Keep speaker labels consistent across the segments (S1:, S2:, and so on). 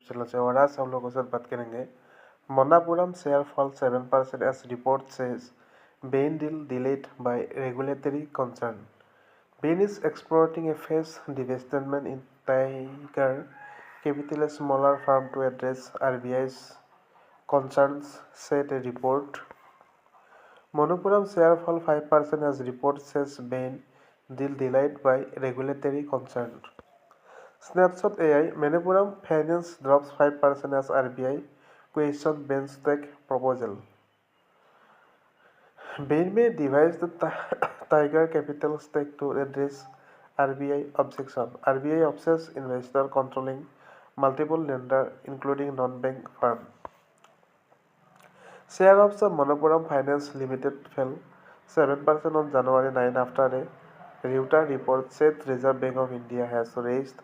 S1: चलो से और आज हम लोगों से बात करेंगे Manappuram share fall 7% as report says Bain deal delayed by regulatory concern. Bain is exploring a phase divestment in Tiger Capital, a smaller firm, to address RBI's concerns, said a report. Manappuram share fall 5% as report says Bain deal delayed by regulatory concern. Snapshot AI Manappuram Finance drops 5% as RBI questions Bain's stake proposal. Bain may devise the Tiger Capital stake to address RBI objection. RBI obsesses investor controlling multiple lenders, including non-bank firm. Share of the Manappuram Finance Limited fell 7% on January 9 after a Reuters report said Reserve Bank of India has raised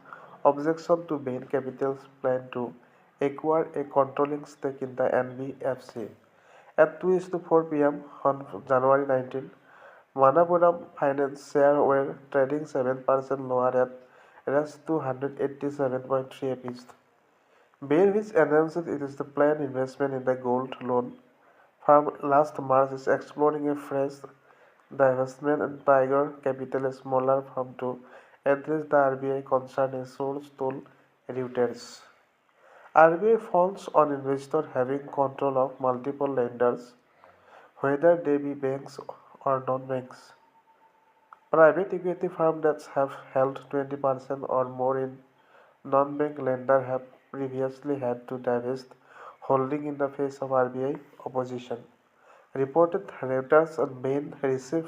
S1: objection to Bain Capital's plan to acquire a controlling stake in the NBFC. At 2:04 p.m. on January 19, Manappuram Finance shares were trading 7% lower at Rs 287.3 apiece. Bain, which announced it is the planned investment in the gold loan firm last March, is exploring a fresh divestment in Tiger Capital, a smaller firm, to address the RBI concern, a source told Reuters. RBI frowns on investors having control of multiple lenders, whether they be banks or non-banks. Private equity firms that have held 20% or more in non-bank lenders have previously had to divest holding in the face of RBI opposition. Reported Reuters and Bain received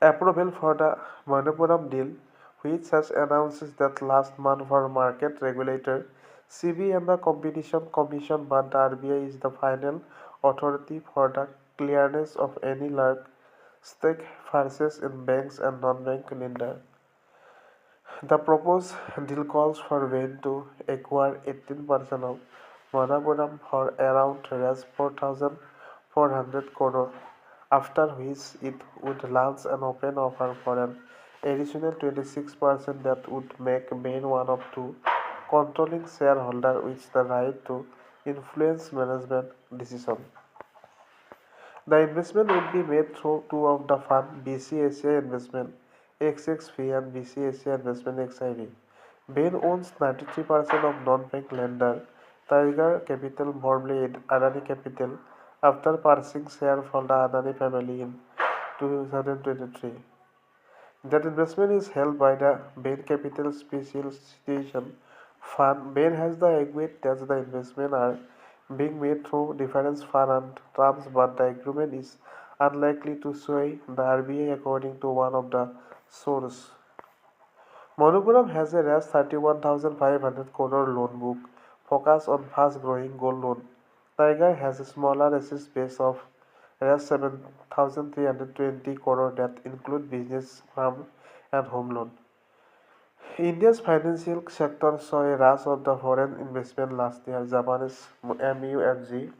S1: approval for the Manappuram deal, which has announced that last month for market regulator CB and the Competition Commission, but the RBI is the final authority for the clearance of any large stake purchase in banks and non-bank lenders. The proposed deal calls for Bain to acquire 18% of Manappuram for around Rs 4,400 crore, after which it would launch an open offer for an additional 26% that would make Bain one of two controlling shareholders with the right to influence management decisions. The investment would be made through two of the fund, BC Asia Investment XXV and BC Asia Investment XIV. Bain owns 93% of non-bank lender Tiger Capital, formerly Adani Capital, after purchasing shares from the Adani family in 2023. That investment is held by the Bain Capital Special Situation Fund. Bain has the agreement that the investment are being made through different fund and terms, but the agreement is unlikely to sway the RBI, according to one of the sources. Manappuram has a Rs 31,500 crore loan book focused on fast-growing gold loan. Tiger has a smaller asset base of Rs 7,320 crore that include business, farm, and home loan. India's financial sector saw a rush of the foreign investment last year. Japanese MUFG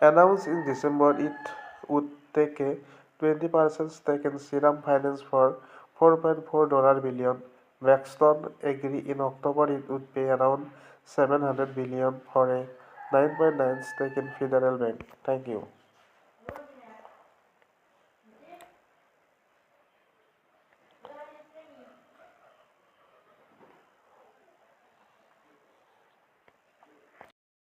S1: announced in December it would take a 20% stake in Serum Finance for $4.4 billion. Blackstone agreed in October it would pay around $700 billion for a 9.9 stake in Federal Bank. Thank you.